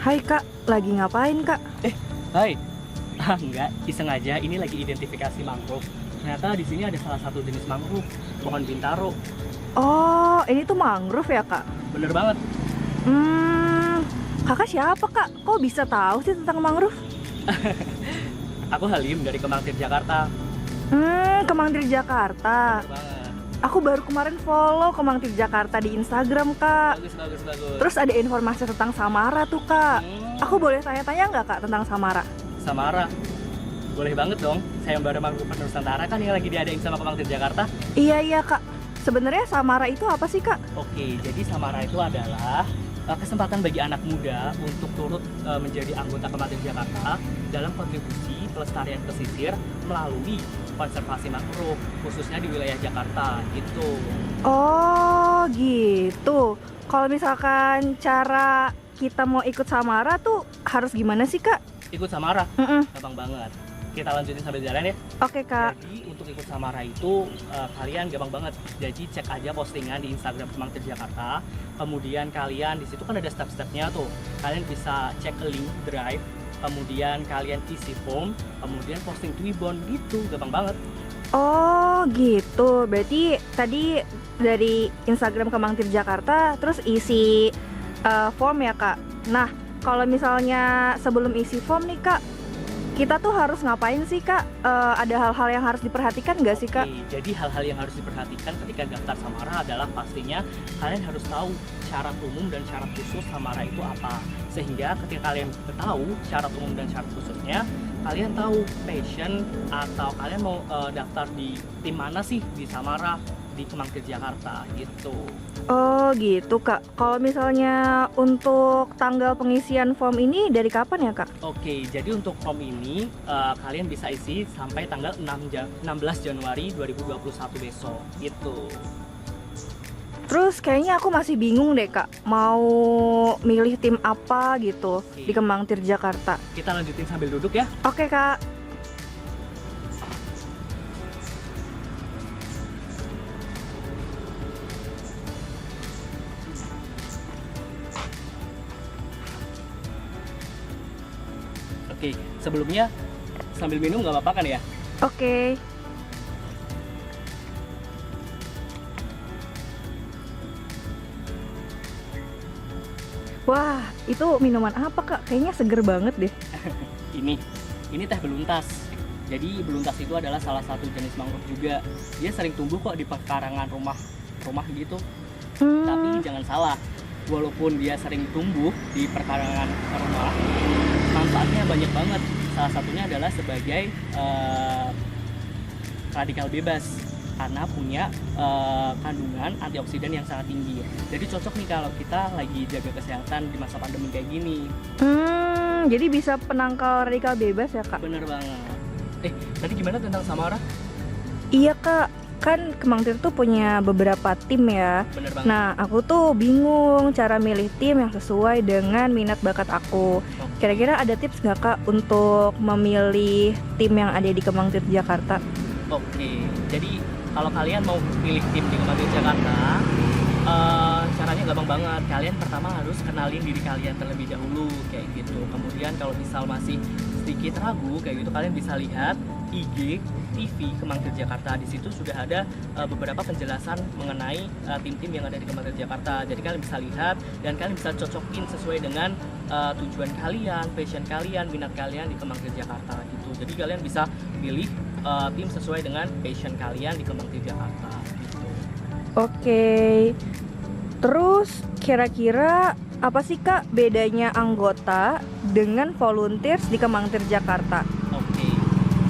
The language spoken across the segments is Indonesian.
Hai kak, lagi ngapain kak? Hai. Enggak, iseng aja. Ini lagi identifikasi mangrove. Ternyata di sini ada salah satu jenis mangrove, pohon bintaro. Oh, ini tuh mangrove ya kak? Bener banget. Hmm, kakak siapa kak? Kok bisa tahu sih tentang mangrove? Aku Halim dari Kemangtir, Jakarta. Kemangtir Jakarta. Bener banget. Aku baru kemarin follow Kemangtir Jakarta di Instagram kak. Bagus. Terus ada informasi tentang Samara tuh kak. Aku boleh tanya-tanya nggak kak tentang Samara? Samara. Boleh banget dong. Sayembara Mangrove Nusantara kan yang lagi diadain sama Kemangtir Jakarta. Iya kak. Sebenarnya Samara itu apa sih kak? Oke, jadi Samara itu adalah kesempatan bagi anak muda untuk turut menjadi anggota Kemangtir Jakarta dalam kontribusi pelestarian pesisir melalui konservasi mangrove khususnya di wilayah Jakarta gitu. Oh gitu. Kalau misalkan cara kita mau ikut Samara tuh harus gimana sih kak? Ikut Samara, Mm-mm. gampang banget. Kita lanjutin sambil jalan ya. Oke kak. Jadi untuk ikut Samara itu kalian gampang banget. Jadi cek aja postingan di Instagram Kemangtir Jakarta. Kemudian kalian di situ kan ada step-stepnya tuh. Kalian bisa cek link drive. Kemudian kalian isi form. Kemudian posting Twibbon gitu, gampang banget. Oh gitu. Berarti tadi dari Instagram Kemangtir Jakarta terus isi form ya kak. Nah kalau misalnya sebelum isi form nih kak, kita tuh harus ngapain sih kak? Ada hal-hal yang harus diperhatikan nggak sih kak? Oke, jadi hal-hal yang harus diperhatikan ketika daftar Samara adalah pastinya kalian harus tahu syarat umum dan syarat khusus Samara itu apa. Sehingga ketika kalian tahu syarat umum dan syarat khususnya, kalian tahu passion atau kalian mau daftar di tim mana sih di Samara di Kemangtir Jakarta gitu. Oh gitu kak. Kalau misalnya untuk tanggal pengisian form ini dari kapan ya kak? Oke, jadi untuk form ini kalian bisa isi sampai tanggal 16 Januari 2021 besok gitu. Terus kayaknya aku masih bingung deh kak, mau milih tim apa gitu di Kemangtir Jakarta. Kita lanjutin sambil duduk ya. Oke kak. Oke, sebelumnya sambil minum nggak apa-apa kan ya? Oke. Wah, itu minuman apa kak? Kayaknya seger banget deh. Ini teh beluntas. Jadi beluntas itu adalah salah satu jenis mangrove juga. Dia sering tumbuh kok di pekarangan rumah gitu. Tapi jangan salah, walaupun dia sering tumbuh di pekarangan rumah, manfaatnya banyak banget. Salah satunya adalah sebagai radikal bebas karena punya kandungan antioksidan yang sangat tinggi. Jadi cocok nih kalau kita lagi jaga kesehatan di masa pandemi kayak gini. Jadi bisa penangkal radikal bebas ya kak? Bener banget. Tadi gimana tentang Samara? Iya kak, kan Kemangtir tuh punya beberapa tim ya. Bener banget. Nah aku tuh bingung cara milih tim yang sesuai dengan minat bakat aku. Kira-kira ada tips nggak kak untuk memilih tim yang ada di Kemangtir Jakarta? Oke, jadi kalau kalian mau pilih tim di Kemangtir Jakarta, caranya gampang banget. Kalian pertama harus kenalin diri kalian terlebih dahulu kayak gitu. Kemudian kalau misal masih sedikit ragu kayak gitu, kalian bisa lihat IG TV Kemangtir Jakarta. Di situ sudah ada beberapa penjelasan mengenai tim-tim yang ada di Kemangtir Jakarta. Jadi kalian bisa lihat dan kalian bisa cocokin sesuai dengan tujuan kalian, passion kalian, minat kalian di Kemangtir Jakarta gitu. Jadi kalian bisa pilih tim sesuai dengan passion kalian di Kemangtir Jakarta gitu. Oke. Terus kira-kira apa sih kak bedanya anggota dengan volunteers di Kemangtir Jakarta? Oke,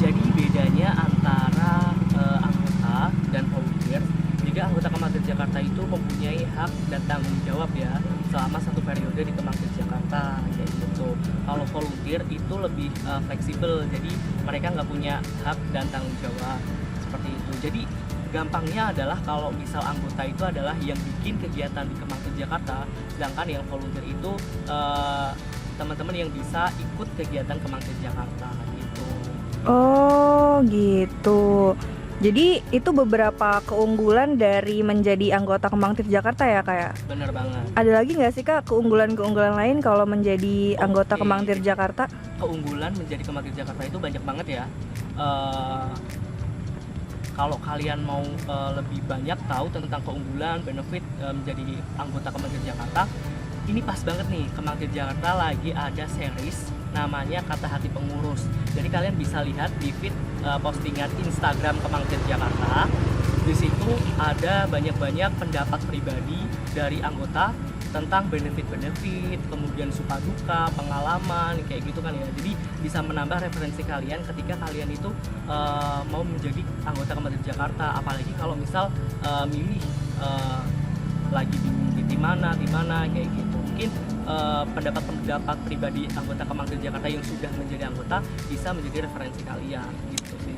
jadi bedanya antara anggota dan volunteer. Jika anggota Kemangtir Jakarta itu mempunyai hak dan tanggung jawab ya selama satu periode di Kemangtir Jakarta kayak gitu. Kalau volunteer itu lebih fleksibel, jadi mereka nggak punya hak dan tanggung jawab seperti itu. Jadi gampangnya adalah kalau misal anggota itu adalah yang bikin kegiatan di Kemangtir Jakarta, sedangkan yang volunteer itu teman-teman yang bisa ikut kegiatan Kemangtir Jakarta gitu. Oh gitu. Jadi itu beberapa keunggulan dari menjadi anggota Kembang Tir Jakarta ya Kak ya? Bener banget. Ada lagi nggak sih Kak keunggulan-keunggulan lain kalau menjadi anggota Oke. Kembang Tir Jakarta? Keunggulan menjadi Kembang Tir Jakarta itu banyak banget ya. Eh, Kalau kalian mau lebih banyak tahu tentang keunggulan, benefit menjadi anggota Kembang Tir Jakarta, ini pas banget nih. Kembang Tir Jakarta lagi ada series namanya Kata Hati Pengurus. Jadi kalian bisa lihat di feed postingan Instagram Kembang Tir Jakarta. Di situ ada banyak-banyak pendapat pribadi dari anggota tentang benefit-benefit, kemudian suka duka, pengalaman, kayak gitu kan ya. Jadi bisa menambah referensi kalian ketika kalian itu mau menjadi anggota Kembang Tir Jakarta. Apalagi kalau misal milih lagi bingung di mana kayak gitu. Mungkin pendapat-pendapat pribadi anggota Kembang Tir Jakarta yang sudah menjadi anggota bisa menjadi referensi kalian gitu sih.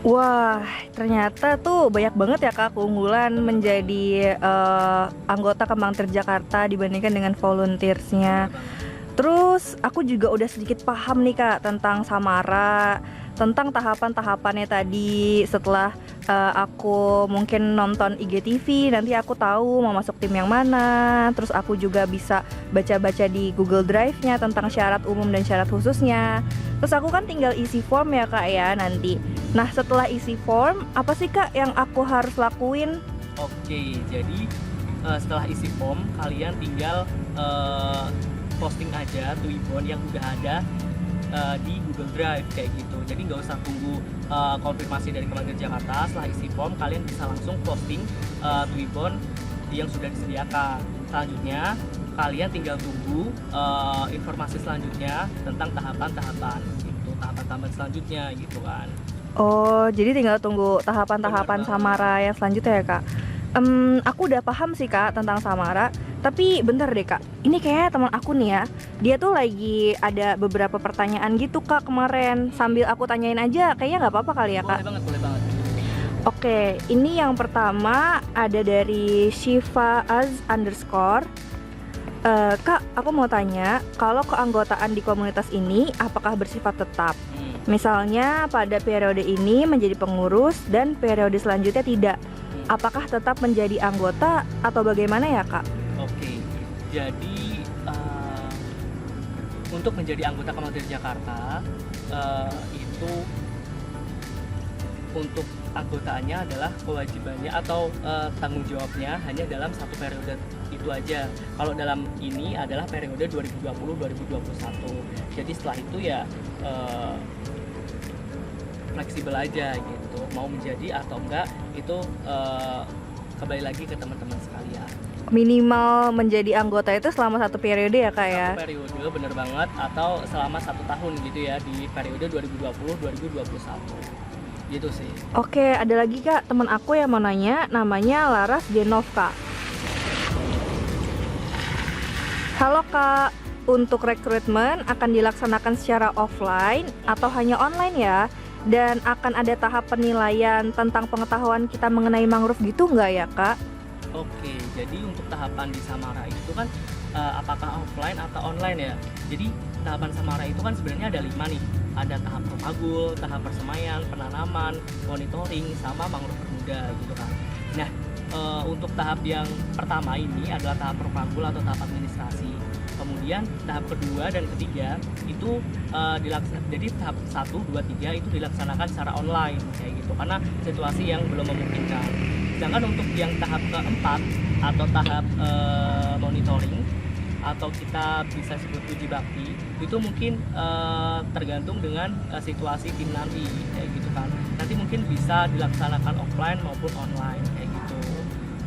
Wah, ternyata tuh banyak banget ya Kak keunggulan menjadi anggota Kembang Tir Jakarta dibandingkan dengan volunteersnya. Terus aku juga udah sedikit paham nih Kak tentang Samara, tentang tahapan-tahapannya tadi. Setelah aku mungkin nonton IGTV, nanti aku tahu mau masuk tim yang mana. Terus aku juga bisa baca-baca di Google Drive-nya tentang syarat umum dan syarat khususnya. Terus aku kan tinggal isi form ya Kak ya nanti. Nah setelah isi form, apa sih Kak yang aku harus lakuin? Oke, jadi setelah isi form kalian tinggal posting aja Twibbon yang udah ada di Google Drive kayak gitu. Jadi nggak usah tunggu konfirmasi dari Kembang Tir Jakarta. Setelah isi form kalian bisa langsung posting Twibbon yang sudah disediakan. Selanjutnya kalian tinggal tunggu informasi selanjutnya tentang tahapan-tahapan gitu, tahapan-tahapan selanjutnya gitu kan. Oh, jadi tinggal tunggu tahapan-tahapan Bener banget. Samara yang selanjutnya ya Kak. Aku udah paham sih Kak tentang Samara. Tapi bentar deh Kak, ini kayaknya teman aku nih ya. Dia tuh lagi ada beberapa pertanyaan gitu Kak kemarin. Sambil aku tanyain aja, kayaknya nggak apa-apa kali ya Kak. Boleh banget. Oke, ini yang pertama ada dari Shiva Az _ Kak, aku mau tanya, kalau keanggotaan di komunitas ini apakah bersifat tetap? Misalnya pada periode ini menjadi pengurus dan periode selanjutnya tidak. Apakah tetap menjadi anggota atau bagaimana ya Kak? Oke, jadi untuk menjadi anggota Kembang Tir Jakarta itu untuk anggotaannya adalah kewajibannya atau tanggung jawabnya hanya dalam satu periode itu aja. Kalau dalam ini adalah periode 2020-2021. Jadi setelah itu ya fleksibel aja gitu, mau menjadi atau enggak itu kembali lagi ke teman-teman sekalian. Minimal menjadi anggota itu selama satu periode ya Kak ya? Satu periode bener banget, atau selama 1 tahun gitu ya di periode 2020-2021 gitu sih. Oke, ada lagi Kak, teman aku yang mau nanya, namanya Laras Genovka. Halo Kak, untuk rekrutmen akan dilaksanakan secara offline atau hanya online ya? Dan akan ada tahap penilaian tentang pengetahuan kita mengenai mangrove gitu nggak ya Kak? Oke, jadi untuk tahapan di Samara itu kan apakah offline atau online ya? Jadi tahapan Samara itu kan sebenarnya ada 5 nih. Ada tahap propagul, tahap persemaian, penanaman, monitoring, sama mangrove bermuda gitu kan. Nah, untuk tahap yang pertama ini adalah tahap propagul atau tahap administrasi. Kemudian tahap kedua dan ketiga itu jadi tahap 1, 2, 3 itu dilaksanakan secara online kayak gitu karena situasi yang belum memungkinkan. Sedangkan untuk yang tahap keempat atau tahap monitoring atau kita bisa sebut uji bakti itu mungkin tergantung dengan situasi tim nanti kayak gitu kan. Nanti mungkin bisa dilaksanakan offline maupun online kayak gitu.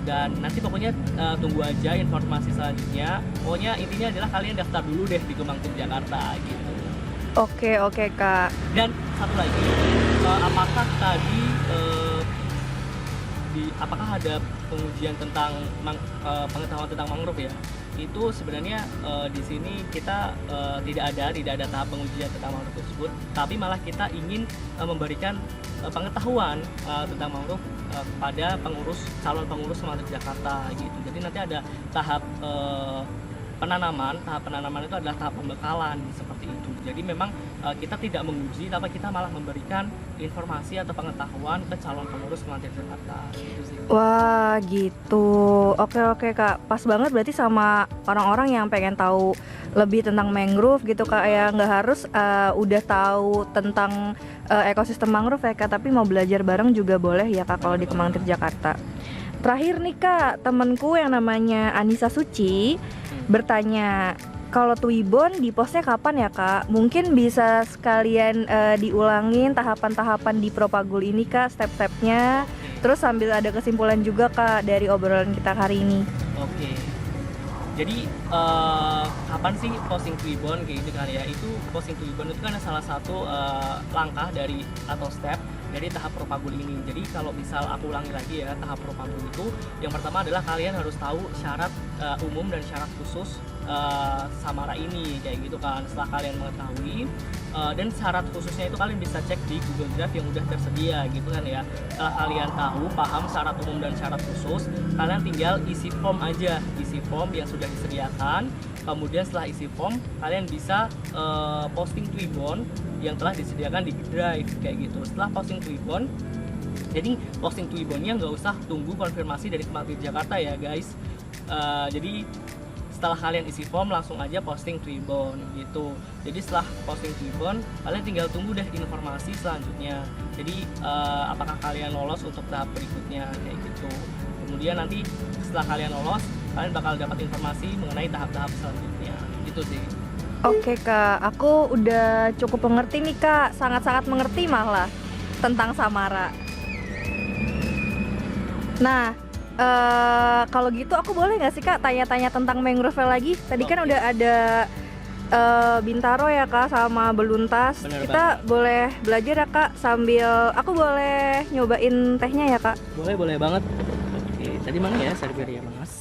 Dan nanti pokoknya tunggu aja informasi selanjutnya. Pokoknya intinya adalah kalian daftar dulu deh di Kembang Tir Jakarta gitu. Oke Kak. Dan satu lagi, apakah tadi apakah ada pengujian tentang pengetahuan tentang mangrove ya? Itu sebenarnya di sini kita tidak ada tahap pengujian tentang mangrove tersebut, tapi malah kita ingin memberikan pengetahuan tentang mangrove kepada calon pengurus Kembang Tir Jakarta gitu. Jadi nanti ada tahap tahap penanaman itu adalah tahap pembekalan seperti itu. Jadi memang kita tidak menguji, tapi kita malah memberikan informasi atau pengetahuan ke calon pengurus Kemantir Jakarta gitu sih. Wah gitu. Oke Kak, pas banget berarti sama orang-orang yang pengen tahu lebih tentang mangrove gitu Kak, ya nggak harus udah tahu tentang ekosistem mangrove ya Kak, tapi mau belajar bareng juga boleh ya Kak kalau di Kemantir Jakarta. Terakhir nih Kak, temenku yang namanya Anissa Suci bertanya, kalau Twibbon di postnya kapan ya Kak? Mungkin bisa sekalian diulangin tahapan-tahapan di Propagul ini Kak, step-stepnya. Terus sambil ada kesimpulan juga Kak dari obrolan kita hari ini. Oke. Jadi kapan sih posting Twibbon kayak gitu kan ya? Itu posting Twibbon itu kan salah satu langkah dari atau step dari tahap Propagul ini. Jadi kalau misal aku ulangi lagi ya, tahap Propagul itu yang pertama adalah kalian harus tahu syarat umum dan syarat khusus Samara ini kayak gitu kan. Setelah kalian mengetahui dan syarat khususnya itu kalian bisa cek di Google Drive yang udah tersedia gitu kan ya. Setelah kalian tahu, paham syarat umum dan syarat khusus, kalian tinggal isi form aja, isi form yang sudah disediakan. Kemudian setelah isi form, kalian bisa posting Twibbon yang telah disediakan di Drive kayak gitu. Setelah posting Twibbon, jadi posting Twibbonnya nggak usah tunggu konfirmasi dari Kemantir Jakarta ya guys. Jadi setelah kalian isi form langsung aja posting Twibbon gitu. Jadi setelah posting Twibbon, kalian tinggal tunggu deh informasi selanjutnya. Jadi apakah kalian lolos untuk tahap berikutnya kayak gitu. Kemudian nanti setelah kalian lolos, kalian bakal dapat informasi mengenai tahap-tahap selanjutnya gitu sih. Oke Kak, aku udah cukup mengerti nih Kak, sangat-sangat mengerti malah tentang Samara. Nah, kalau gitu aku boleh nggak sih Kak tanya-tanya tentang mangrove lagi? Tadi kan udah ada Bintaro ya Kak sama Beluntas. Bener Kita boleh belajar ya Kak sambil aku boleh nyobain tehnya ya Kak? Boleh banget. Oke, tadi mana ya Siberia Mas?